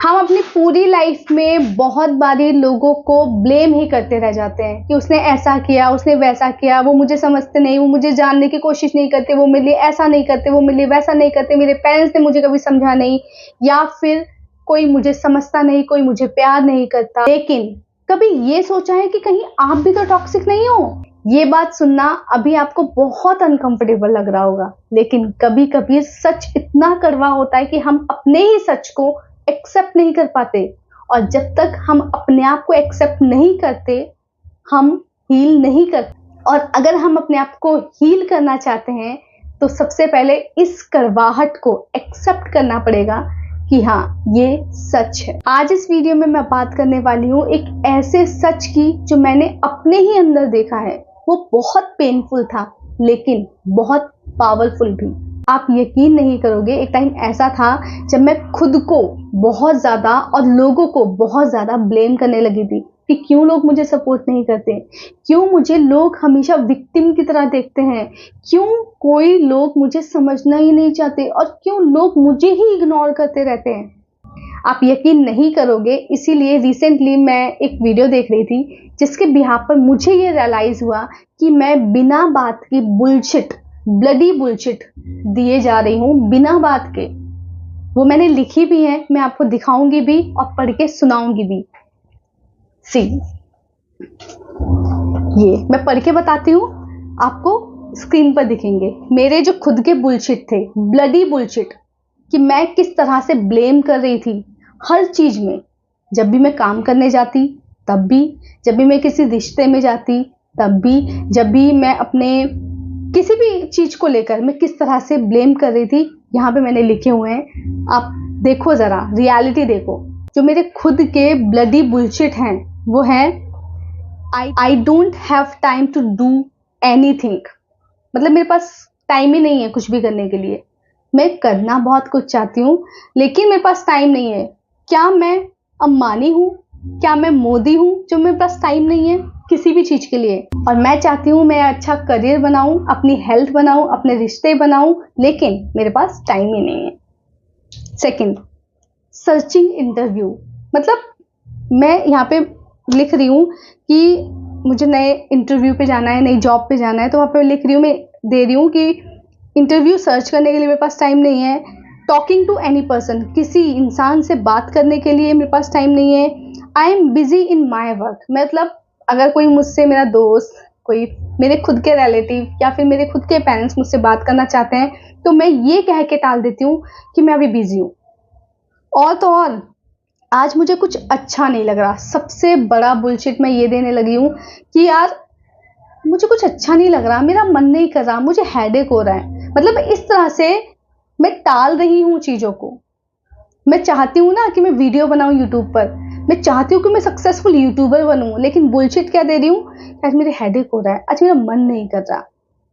हम अपनी पूरी लाइफ में बहुत बारी लोगों को ब्लेम ही करते रह जाते हैं कि उसने ऐसा किया, उसने वैसा किया, वो मुझे समझते नहीं, वो मुझे जानने की कोशिश नहीं करते, वो मेरे लिए ऐसा नहीं करते, वो मेरे लिए वैसा नहीं करते, मेरे पेरेंट्स ने मुझे कभी समझा नहीं, या फिर कोई मुझे समझता नहीं, कोई मुझे प्यार नहीं करता। लेकिन कभी ये सोचा है कि कहीं आप भी तो टॉक्सिक नहीं हो? ये बात सुनना अभी आपको बहुत अनकंफर्टेबल लग रहा होगा, लेकिन कभी कभी सच इतना कड़वा होता है कि हम अपने ही सच को एक्सेप्ट नहीं कर पाते, और जब तक हम अपने आप को एक्सेप्ट नहीं करते हम हील नहीं करते। और अगर हम अपने आप को हील करना चाहते हैं तो सबसे पहले इस कड़वाहट को एक्सेप्ट करना पड़ेगा कि हाँ, ये सच है। आज इस वीडियो में मैं बात करने वाली हूँ एक ऐसे सच की जो मैंने अपने ही अंदर देखा है। वो बहुत पेनफुल था लेकिन बहुत पावरफुल भी। आप यकीन नहीं करोगे, एक टाइम ऐसा था जब मैं खुद को बहुत ज़्यादा और लोगों को बहुत ज़्यादा ब्लेम करने लगी थी कि क्यों लोग मुझे सपोर्ट नहीं करते, क्यों मुझे लोग हमेशा विक्टिम की तरह देखते हैं, क्यों कोई लोग मुझे समझना ही नहीं चाहते और क्यों लोग मुझे ही इग्नोर करते रहते हैं। आप यकीन नहीं करोगे, इसीलिए रिसेंटली मैं एक वीडियो देख रही थी जिसके बिहाफ पर मुझे ये रियलाइज़ हुआ कि मैं बिना बात की बुलशिट, ब्लडी बुलशिट दिए जा रही हूँ बिना बात के। वो मैंने लिखी भी है, मैं आपको दिखाऊंगी भी और पढ़ के सुनाऊंगी भी। सी, ये मैं पढ़ के बताती हूँ, आपको स्क्रीन पर दिखेंगे मेरे जो खुद के बुलशिट थे, ब्लडी बुलशिट, कि मैं किस तरह से ब्लेम कर रही थी हर चीज में। जब भी मैं काम करने जाती तब भी, जब भी मैं किसी रिश्ते में जाती तब भी, जब भी मैं अपने किसी भी चीज को लेकर मैं किस तरह से ब्लेम कर रही थी। यहाँ पे मैंने लिखे हुए हैं, आप देखो जरा, रियलिटी देखो। जो मेरे खुद के ब्लडी बुलशिट हैं वो है I don't have time to do anything. मतलब मेरे पास टाइम ही नहीं है कुछ भी करने के लिए। मैं करना बहुत कुछ चाहती हूँ लेकिन मेरे पास टाइम नहीं है। क्या मैं अंबानी हूँ? क्या मैं मोदी हूँ जो मेरे पास टाइम नहीं है किसी भी चीज के लिए? और मैं चाहती हूँ मैं अच्छा करियर बनाऊं, अपनी हेल्थ बनाऊं, अपने रिश्ते बनाऊं, लेकिन मेरे पास टाइम ही नहीं है। Second, searching interview. मतलब मैं यहाँ पे लिख रही हूँ कि मुझे नए इंटरव्यू पे जाना है, नई जॉब पे जाना है, तो वहाँ पे लिख रही हूँ, मैं दे रही हूँ कि इंटरव्यू सर्च करने के लिए मेरे पास टाइम नहीं है। टॉकिंग टू एनी पर्सन, किसी इंसान से बात करने के लिए मेरे पास टाइम नहीं है। I am busy in my work. मतलब अगर कोई मुझसे, मेरा दोस्त, कोई मेरे खुद के रिलेटिव या फिर मेरे खुद के पेरेंट्स मुझसे बात करना चाहते हैं तो मैं ये कह के टाल देती हूँ कि मैं अभी बिजी हूँ। और तो और आज मुझे कुछ अच्छा नहीं लग रहा। सबसे बड़ा बुलशिट मैं ये देने लगी हूँ कि यार मुझे कुछ अच्छा नहीं लग रहा, मेरा मन नहीं कर रहा, मुझे हेडेक हो रहा है। मतलब इस तरह से मैं टाल रही हूँ चीज़ों को। मैं चाहती हूँ ना कि मैं वीडियो बनाऊँ यूट्यूब पर, मैं चाहती हूँ कि मैं सक्सेसफुल यूट्यूबर बनूँ, लेकिन बुलशिट क्या दे रही हूँ, आज मेरे हेडेक हो रहा है, आज मेरा मन नहीं कर रहा।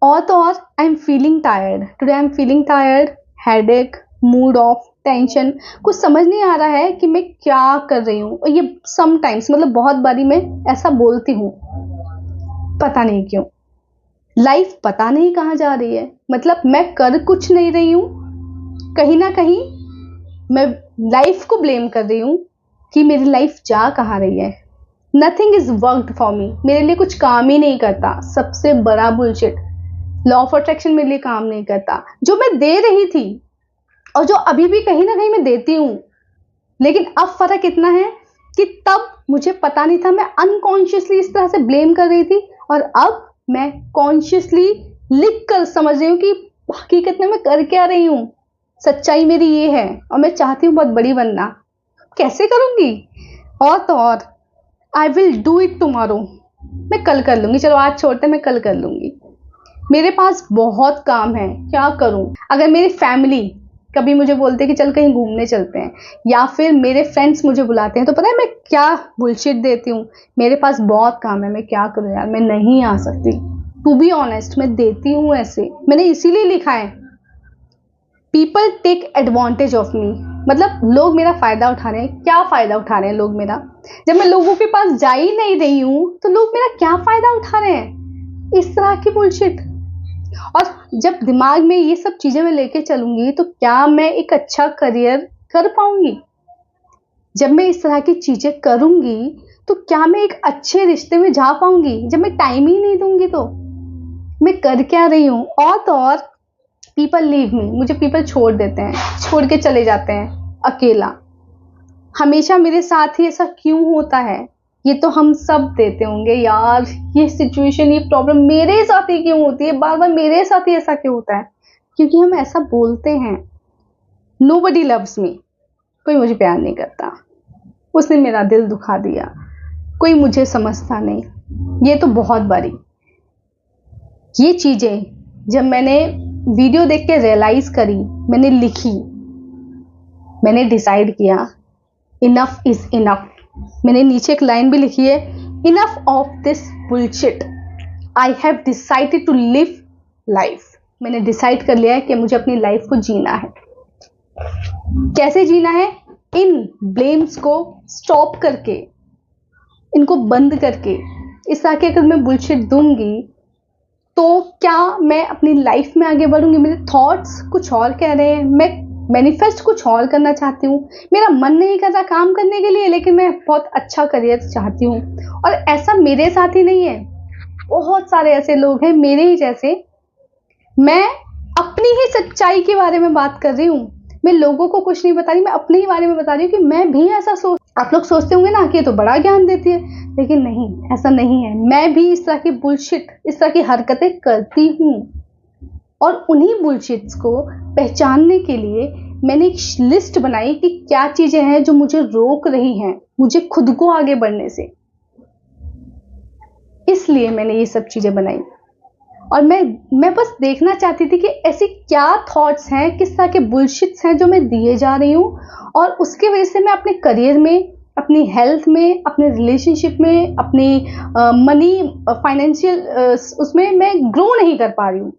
और तो और I am feeling tired today, I am feeling tired, headache, mood off, tension. कुछ समझ नहीं आ रहा है कि मैं क्या कर रही हूँ। और ये समटाइम्स, मतलब बहुत बारी मैं ऐसा बोलती हूँ, पता नहीं क्यों। लाइफ पता नहीं कहाँ जा रही है। मतलब मैं कर कुछ नहीं रही हूँ, कहीं ना कहीं मैं लाइफ को ब्लेम कर रही हूँ कि मेरी लाइफ जा कहाँ रही है। Nothing is worked for me, मेरे लिए कुछ काम ही नहीं करता। सबसे बड़ा बुलशिट, लॉ ऑफ अट्रैक्शन मेरे लिए काम नहीं करता। जो मैं दे रही थी और जो अभी भी कहीं ना कहीं मैं देती हूँ, लेकिन अब फर्क इतना है कि तब मुझे पता नहीं था, मैं अनकॉन्शियसली इस तरह से ब्लेम कर रही थी, और अब मैं कॉन्शियसली लिख कर समझ रही हूँ कि हकीकत में मैं कर क्या रही हूँ। सच्चाई मेरी ये है और मैं चाहती हूँ बहुत बड़ी बनना। कैसे करूँगी? और तो और I will do it tomorrow, मैं कल कर लूँगी। चलो आज छोड़ते, मैं कल कर लूँगी। मेरे पास बहुत काम है, क्या करूँ? अगर मेरी फैमिली कभी मुझे बोलते कि चल कहीं घूमने चलते हैं, या फिर मेरे फ्रेंड्स मुझे बुलाते हैं, तो पता है मैं क्या बुलशिट देती हूँ, मेरे पास बहुत काम है, मैं क्या करूँ यार, मैं नहीं आ सकती। टू बी ऑनेस्ट मैं देती हूँ ऐसे, मैंने इसीलिए लिखा है people take advantage of me. मतलब लोग मेरा फायदा उठा रहे हैं। क्या फायदा उठा रहे हैं लोग मेरा? जब मैं लोगों के पास जा ही नहीं रही हूँ तो लोग मेरा क्या फायदा उठा रहे हैं? इस तरह की बुलशिट। और जब दिमाग में ये सब चीजें मैं लेके चलूंगी तो क्या मैं एक अच्छा करियर कर पाऊंगी? जब मैं इस तरह की चीजें करूंगी तो क्या मैं एक अच्छे रिश्ते में जा पाऊंगी? जब मैं टाइम ही नहीं दूंगी तो मैं कर क्या रही हूँ? और तो और पीपल लीव मी, मुझे पीपल छोड़ देते हैं, छोड़ के चले जाते हैं अकेला। हमेशा मेरे साथ ही ऐसा क्यों होता है? ये तो हम सब देते होंगे यार, ये सिचुएशन, ये प्रॉब्लम मेरे साथ ही क्यों होती है? बार बार मेरे साथ ही ऐसा क्यों होता है? क्योंकि हम ऐसा बोलते हैं, नोबडी लव्स मी, कोई मुझे प्यार नहीं करता, उसने मेरा दिल दुखा दिया, कोई मुझे समझता नहीं। ये तो बहुत बारी ये चीजें जब मैंने वीडियो देख के रियलाइज करी, मैंने लिखी, मैंने डिसाइड किया इनफ इज इनफ। मैंने नीचे एक लाइन भी लिखी है, enough of this bullshit, I have decided to live life. मैंने डिसाइड कर लिया है कि मुझे अपनी लाइफ को जीना है। कैसे जीना है? इन ब्लेम्स को स्टॉप करके, इनको बंद करके। इस तरह के अगर मैं बुलशिट दूंगी तो क्या मैं अपनी लाइफ में आगे बढ़ूंगी? मेरे थॉट्स कुछ और कह रहे हैं, मैं मैनिफेस्ट कुछ और करना चाहती हूँ, मेरा मन नहीं कर रहा काम करने के लिए, लेकिन मैं बहुत अच्छा करियर चाहती हूँ। और ऐसा मेरे साथ ही नहीं है, बहुत सारे ऐसे लोग हैं मेरे ही जैसे। मैं अपनी ही सच्चाई के बारे में बात कर रही हूँ, मैं लोगों को कुछ नहीं बता रही, मैं अपने ही बारे में बता रही हूँ कि मैं भी ऐसा सोच। आप लोग सोचते होंगे ना कि ये तो बड़ा ज्ञान देती है, लेकिन नहीं, ऐसा नहीं है। मैं भी इस तरह की बुलशिट, इस तरह की हरकतें करती हूँ। और उन्हीं बुलशिट्स को पहचानने के लिए मैंने एक लिस्ट बनाई कि क्या चीजें हैं जो मुझे रोक रही हैं मुझे खुद को आगे बढ़ने से। इसलिए मैंने ये सब चीजें बनाई। और मैं बस देखना चाहती थी कि ऐसी क्या थॉट्स हैं, किस तरह के बुलशिट्स हैं जो मैं दिए जा रही हूँ, और उसकी वजह से मैं अपने करियर में, अपनी हेल्थ में, अपने रिलेशनशिप में, अपनी मनी फाइनेंशियल उसमें मैं ग्रो नहीं कर पा रही हूँ।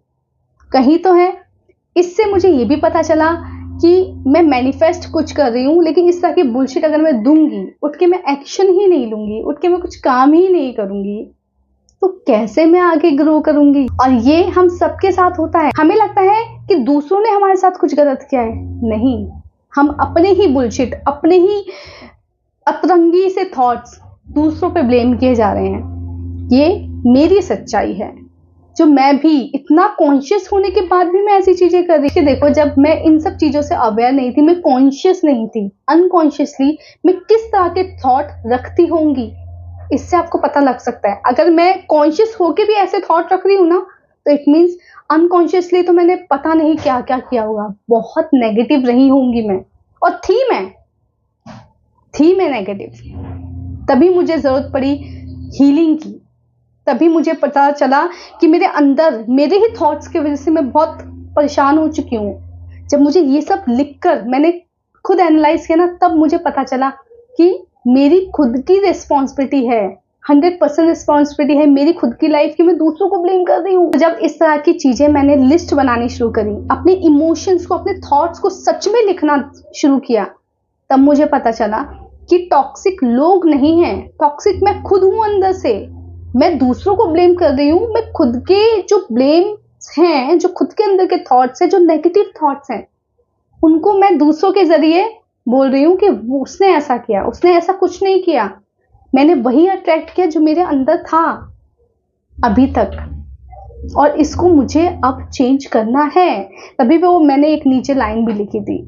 कहीं तो है। इससे मुझे ये भी पता चला कि मैं मैनिफेस्ट कुछ कर रही हूँ, लेकिन इस तरह की बुलशिट अगर मैं दूंगी, उठ के मैं एक्शन ही नहीं लूंगी, उठ के मैं कुछ काम ही नहीं करूंगी, तो कैसे मैं आगे ग्रो करूंगी? और ये हम सबके साथ होता है। हमें लगता है कि दूसरों ने हमारे साथ कुछ गलत किया है, नहीं, हम अपने ही बुलशिट, अपने ही अतरंगी से थॉट्स दूसरों पे ब्लेम किए जा रहे हैं। ये मेरी सच्चाई है, जो मैं भी इतना कॉन्शियस होने के बाद भी मैं ऐसी चीजें कर रही थी। देखो, जब मैं इन सब चीजों से अवेयर नहीं थी, मैं कॉन्शियस नहीं थी, अनकॉन्शियसली मैं किस तरह के थॉट रखती होंगी, इससे आपको पता लग सकता है। अगर मैं कॉन्शियस होके भी ऐसे थॉट रख रही हूँ ना, तो इट मीन्स अनकॉन्शियसली तो मैंने पता नहीं क्या क्या किया होगा। बहुत नेगेटिव रही होंगी मैं, और थी मैं नेगेटिव। तभी मुझे जरूरत पड़ी हीलिंग की, तभी मुझे पता चला कि मेरे अंदर, मेरे ही थॉट्स की वजह से मैं बहुत परेशान हो चुकी हूँ। जब मुझे ये सब लिखकर मैंने खुद एनालाइज किया ना, तब मुझे पता चला कि मेरी खुद की रिस्पॉन्सिबिलिटी है, 100% रिस्पॉन्सिबिलिटी है मेरी खुद की लाइफ की। मैं दूसरों को ब्लेम कर रही हूँ। जब इस तरह की चीजें मैंने लिस्ट बनानी शुरू करी, अपने इमोशंस को, अपने थॉट्स को सच में लिखना शुरू किया, तब मुझे पता चला कि टॉक्सिक लोग नहीं हैं, टॉक्सिक मैं खुद हूं अंदर से। मैं दूसरों को ब्लेम कर रही हूँ, मैं खुद के जो ब्लेम हैं, जो खुद के अंदर के थॉट्स हैं, जो नेगेटिव थॉट्स हैं, उनको मैं दूसरों के जरिए बोल रही हूँ कि उसने ऐसा किया, उसने ऐसा कुछ नहीं किया। मैंने वही अट्रैक्ट किया जो मेरे अंदर था अभी तक, और इसको मुझे अब चेंज करना है। तभी वो मैंने एक नीचे लाइन भी लिखी थी।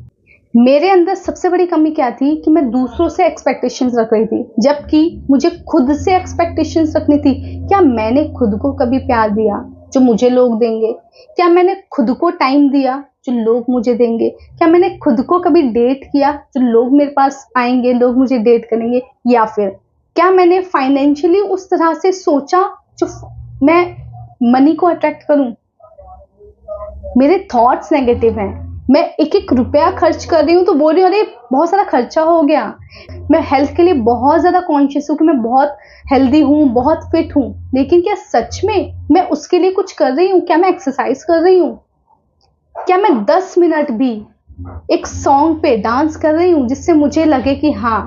मेरे अंदर सबसे बड़ी कमी क्या थी कि मैं दूसरों से एक्सपेक्टेशंस रख रही थी, जबकि मुझे खुद से एक्सपेक्टेशंस रखनी थी। क्या मैंने खुद को कभी प्यार दिया जो मुझे लोग देंगे? क्या मैंने खुद को टाइम दिया जो लोग मुझे देंगे? क्या मैंने खुद को कभी डेट किया जो लोग मेरे पास आएंगे, लोग मुझे डेट करेंगे? या फिर क्या मैंने फाइनेंशियली उस तरह से सोचा जो मैं मनी को अट्रैक्ट करूं? मेरे थॉट्स नेगेटिव हैं। मैं एक एक रुपया खर्च कर रही हूँ तो बोल रही हूँ अरे बहुत सारा खर्चा हो गया। मैं हेल्थ के लिए बहुत ज्यादा कॉन्शियस हूँ कि मैं बहुत हेल्दी हूँ, बहुत फिट हूँ, लेकिन क्या सच में मैं उसके लिए कुछ कर रही हूँ? क्या मैं एक्सरसाइज कर रही हूँ? क्या मैं 10 मिनट भी एक सॉन्ग पे डांस कर रही हूँ जिससे मुझे लगे कि हाँ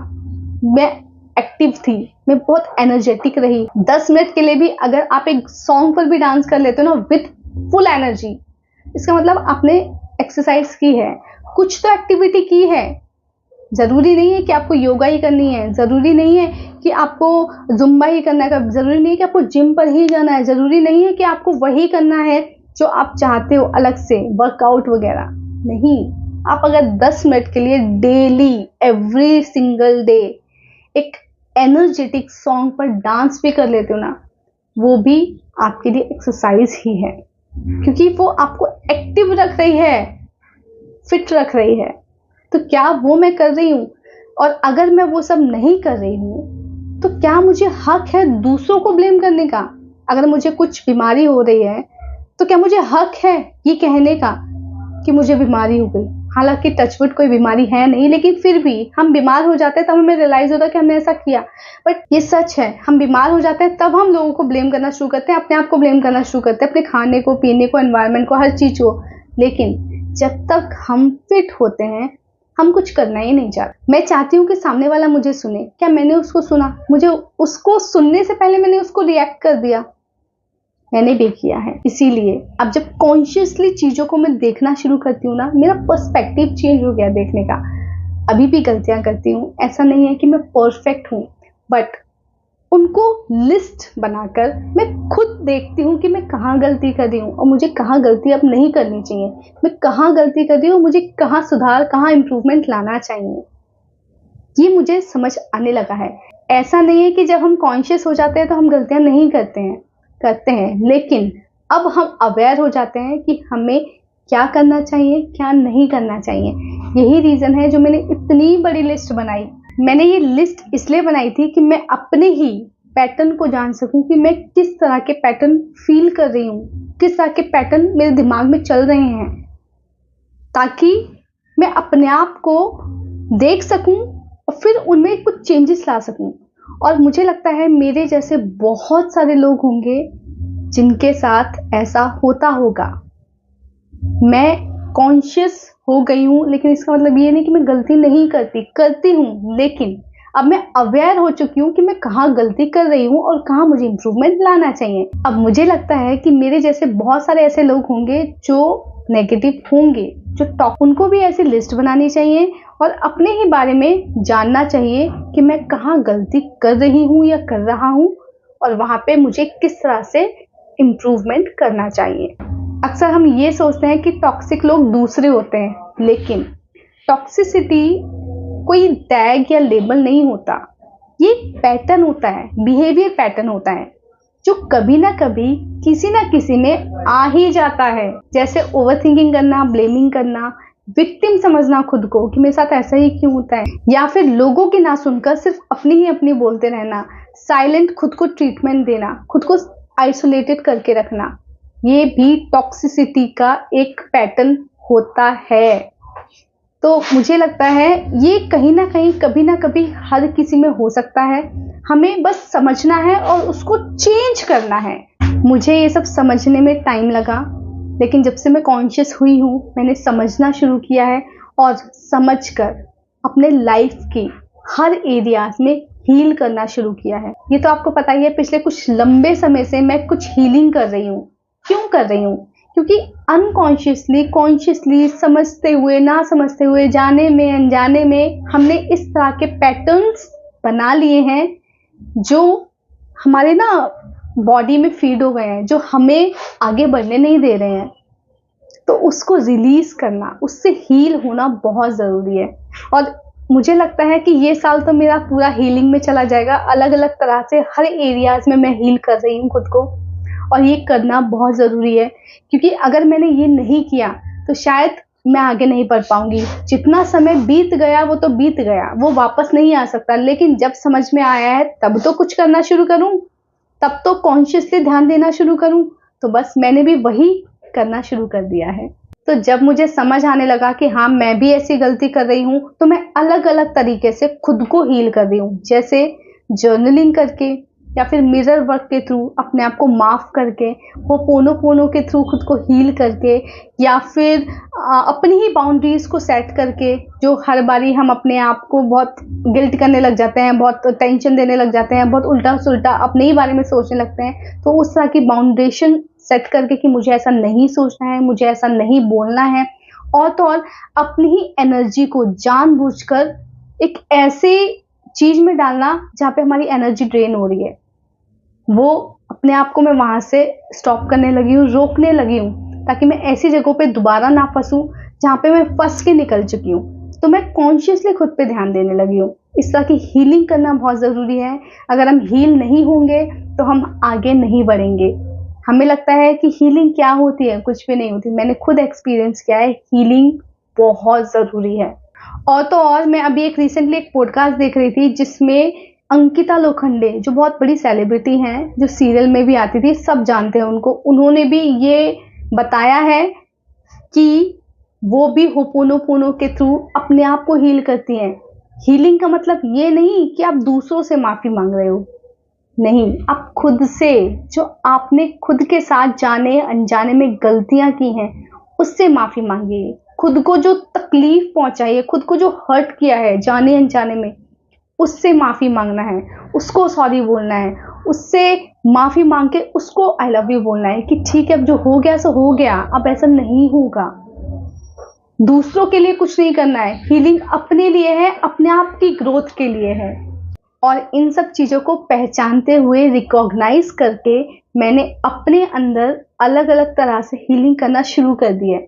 मैं एक्टिव थी, मैं बहुत एनर्जेटिक रही? 10 मिनट के लिए भी अगर आप एक सॉन्ग पर भी डांस कर लेते हो ना विथ फुल एनर्जी, इसका मतलब आपने एक्सरसाइज की है, कुछ तो एक्टिविटी की है। ज़रूरी नहीं है कि आपको योगा ही करनी है, ज़रूरी नहीं है कि आपको जुम्बा ही करना है, ज़रूरी नहीं है कि आपको जिम पर ही जाना है, ज़रूरी नहीं है कि आपको वही करना है जो आप चाहते हो अलग से वर्कआउट वगैरह। नहीं, आप अगर 10 मिनट के लिए डेली एवरी सिंगल डे एक एनर्जेटिक सॉन्ग पर डांस भी कर लेते हो ना, वो भी आपके लिए एक्सरसाइज ही है, क्योंकि वो आपको एक्टिव रख रही है, फिट रख रही है। तो क्या वो मैं कर रही हूँ? और अगर मैं वो सब नहीं कर रही हूँ तो क्या मुझे हक है दूसरों को ब्लेम करने का? अगर मुझे कुछ बीमारी हो रही है तो क्या मुझे हक है ये कहने का कि मुझे बीमारी हो गई? हालांकि टचवुड कोई बीमारी है नहीं, लेकिन फिर भी हम बीमार हो जाते हैं तब हमें रियलाइज होता है कि हमने ऐसा किया। बट ये सच है, हम बीमार हो जाते हैं तब हम लोगों को ब्लेम करना शुरू करते हैं, अपने आप को ब्लेम करना शुरू करते हैं, अपने खाने को, पीने को, एनवायरनमेंट को, हर चीज को। लेकिन जब तक हम फिट होते हैं हम कुछ करना ही नहीं चाहते। मैं चाहती हूँ कि सामने वाला मुझे सुने। क्या मैंने उसको सुना? मुझे उसको सुनने से पहले मैंने उसको रिएक्ट कर दिया? मैंने भी किया है। इसीलिए अब जब कॉन्शियसली चीजों को मैं देखना शुरू करती हूँ ना, मेरा पर्सपेक्टिव चेंज हो गया देखने का। अभी भी गलतियां करती हूँ, ऐसा नहीं है कि मैं परफेक्ट हूँ, बट उनको लिस्ट बनाकर मैं खुद देखती हूँ कि मैं कहाँ गलती कर रही हूँ और मुझे कहाँ गलती अब नहीं करनी चाहिए, मैं कहाँ गलती कर रही हूँ, मुझे कहाँ सुधार, कहाँ इम्प्रूवमेंट लाना चाहिए। ये मुझे समझ आने लगा है। ऐसा नहीं है कि जब हम कॉन्शियस हो जाते हैं तो हम गलतियां नहीं करते हैं, लेकिन अब हम अवेयर हो जाते हैं कि हमें क्या करना चाहिए, क्या नहीं करना चाहिए। यही रीज़न है जो मैंने इतनी बड़ी लिस्ट बनाई। मैंने ये लिस्ट इसलिए बनाई थी कि मैं अपने ही पैटर्न को जान सकूं कि मैं किस तरह के पैटर्न फील कर रही हूँ, किस तरह के पैटर्न मेरे दिमाग में चल रहे हैं, ताकि मैं अपने आप को देख सकूं और फिर उनमें कुछ चेंजेस ला सकूं। और मुझे लगता है मेरे जैसे बहुत सारे लोग होंगे जिनके साथ ऐसा होता होगा। मैं कॉन्शियस हो गई हूँ, लेकिन इसका मतलब ये नहीं कि मैं गलती नहीं करती हूँ, लेकिन अब मैं अवेयर हो चुकी हूँ कि मैं कहाँ गलती कर रही हूँ और कहाँ मुझे इम्प्रूवमेंट लाना चाहिए। अब मुझे लगता है कि मेरे जैसे बहुत सारे ऐसे लोग होंगे जो नेगेटिव होंगे, जो टॉप, उनको भी ऐसी लिस्ट बनानी चाहिए और अपने ही बारे में जानना चाहिए कि मैं कहाँ गलती कर रही हूँ या कर रहा हूँ और वहाँ पे मुझे किस तरह से इम्प्रूवमेंट करना चाहिए। अक्सर हम ये सोचते हैं कि टॉक्सिक लोग दूसरे होते हैं, लेकिन टॉक्सिसिटी कोई टैग या लेबल नहीं होता, ये पैटर्न होता है, बिहेवियर पैटर्न होता है जो कभी ना कभी किसी ना किसी में आ ही जाता है। जैसे ओवरथिंकिंग करना, ब्लेमिंग करना, विक्टिम समझना खुद को कि मेरे साथ ऐसा ही क्यों होता है, या फिर लोगों की ना सुनकर सिर्फ अपनी ही अपनी बोलते रहना, साइलेंट खुद को ट्रीटमेंट देना, खुद को आइसोलेटेड करके रखना, ये भी टॉक्सिसिटी का एक पैटर्न होता है। तो मुझे लगता है ये कहीं ना कहीं कभी ना कभी हर किसी में हो सकता है, हमें बस समझना है और उसको चेंज करना है। मुझे ये सब समझने में टाइम लगा, लेकिन जब से मैं कॉन्शियस हुई हूँ मैंने समझना शुरू किया है और समझकर अपने लाइफ की हर एरियाज में हील करना शुरू किया है। ये तो आपको पता ही है, पिछले कुछ लंबे समय से मैं कुछ हीलिंग कर रही हूँ। क्यों कर रही हूँ? क्योंकि अनकॉन्शियसली, कॉन्शियसली, समझते हुए, ना समझते हुए, जाने में, अनजाने में हमने इस तरह के पैटर्न्स बना लिए हैं जो हमारे ना बॉडी में फीड हो गए हैं, जो हमें आगे बढ़ने नहीं दे रहे हैं। तो उसको रिलीज करना, उससे हील होना बहुत ज़रूरी है। और मुझे लगता है कि ये साल तो मेरा पूरा हीलिंग में चला जाएगा। अलग अलग तरह से हर एरियाज में मैं हील कर रही हूँ खुद को, और ये करना बहुत ज़रूरी है, क्योंकि अगर मैंने ये नहीं किया तो शायद मैं आगे नहीं बढ़ पाऊंगी। जितना समय बीत गया वो तो बीत गया, वो वापस नहीं आ सकता, लेकिन जब समझ में आया है तब तो कुछ करना शुरू करूं, तब तो कॉन्शियसली ध्यान देना शुरू करूं। तो बस मैंने भी वही करना शुरू कर दिया है। तो जब मुझे समझ आने लगा कि हाँ मैं भी ऐसी गलती कर रही हूँ, तो मैं अलग अलग तरीके से खुद को हील कर रही हूँ, जैसे जर्नलिंग करके, या फिर मिरर वर्क के थ्रू अपने आप को माफ़ करके, होपोनोपोनो के थ्रू खुद को हील करके, या फिर अपनी ही बाउंड्रीज को सेट करके। जो हर बारी हम अपने आप को बहुत गिल्ट करने लग जाते हैं, बहुत टेंशन देने लग जाते हैं, बहुत उल्टा सुल्टा अपने ही बारे में सोचने लगते हैं, तो उस तरह की बाउंड्रेशन सेट करके कि मुझे ऐसा नहीं सोचना है, मुझे ऐसा नहीं बोलना है। और तो और अपनी ही एनर्जी को जानबूझकर एक ऐसे चीज में डालना जहाँ पे हमारी एनर्जी ड्रेन हो रही है, वो अपने आप को मैं वहां से स्टॉप करने लगी हूँ, रोकने लगी हूँ, ताकि मैं ऐसी जगहों पे दोबारा ना फंसूं जहाँ पे मैं फंस के निकल चुकी हूँ। तो मैं कॉन्शियसली खुद पे ध्यान देने लगी हूँ। इस तरह की हीलिंग करना बहुत ज़रूरी है। अगर हम हील नहीं होंगे तो हम आगे नहीं बढ़ेंगे। हमें लगता है कि हीलिंग क्या होती है, कुछ भी नहीं होती। मैंने खुद एक्सपीरियंस किया है, हीलिंग बहुत ज़रूरी है। और तो और मैं अभी रिसेंटली एक पॉडकास्ट देख रही थी जिसमें अंकिता लोखंडे, जो बहुत बड़ी सेलिब्रिटी हैं, जो सीरियल में भी आती थी, सब जानते हैं उनको, उन्होंने भी ये बताया है कि वो भी होपोनोपोनो के थ्रू अपने आप को हील करती हैं। हीलिंग का मतलब ये नहीं कि आप दूसरों से माफी मांग रहे हो, नहीं, आप खुद से, जो आपने खुद के साथ जाने अनजाने में गलतियां की हैं, उससे माफी मांगिए। खुद को जो तकलीफ पहुंचाई है, खुद को जो हर्ट किया है जाने अनजाने में, उससे माफी मांगना है, उसको सॉरी बोलना है, उससे माफी मांग के उसको आई लव यू बोलना है कि ठीक है, अब जो हो गया सो हो गया, अब ऐसा नहीं होगा। दूसरों के लिए कुछ नहीं करना है, हीलिंग अपने लिए है, अपने आप की ग्रोथ के लिए है। और इन सब चीज़ों को पहचानते हुए, रिकॉग्नाइज करके, मैंने अपने अंदर अलग अलग तरह से हीलिंग करना शुरू कर दिया है।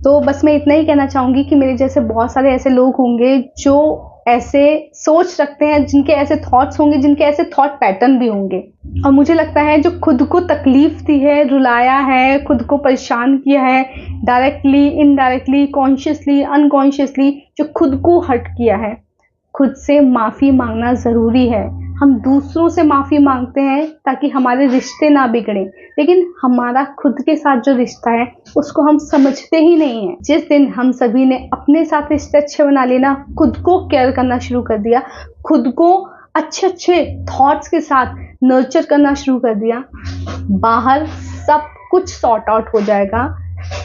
तो बस मैं इतना ही कहना चाहूँगी कि मेरे जैसे बहुत सारे ऐसे लोग होंगे जो ऐसे सोच रखते हैं, जिनके ऐसे थॉट्स होंगे, जिनके ऐसे थॉट पैटर्न भी होंगे। और मुझे लगता है जो खुद को तकलीफ दी है, रुलाया है, खुद को परेशान किया है, डायरेक्टली, इनडायरेक्टली, कॉन्शियसली, अनकॉन्शियसली, जो खुद को हर्ट किया है, खुद से माफ़ी मांगना ज़रूरी है। हम दूसरों से माफ़ी मांगते हैं ताकि हमारे रिश्ते ना बिगड़े, लेकिन हमारा खुद के साथ जो रिश्ता है उसको हम समझते ही नहीं हैं। जिस दिन हम सभी ने अपने साथ रिश्ते अच्छे बना लिए ना, खुद को केयर करना शुरू कर दिया, खुद को अच्छे अच्छे थॉट्स के साथ नर्चर करना शुरू कर दिया, बाहर सब कुछ सॉर्ट आउट हो जाएगा।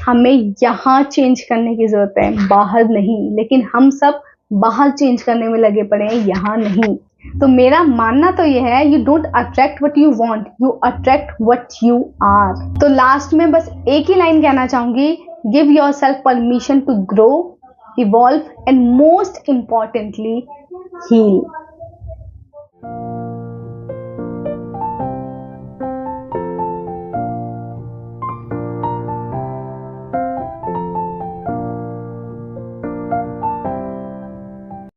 हमें यहाँ चेंज करने की ज़रूरत है, बाहर नहीं। लेकिन हम सब बाहर चेंज करने में लगे पड़े हैं, यहाँ नहीं। तो मेरा मानना तो ये है, you don't attract what you want, you attract what you are. तो लास्ट में बस एक ही लाइन कहना चाहूंगी, give yourself permission to grow, evolve and most importantly heal.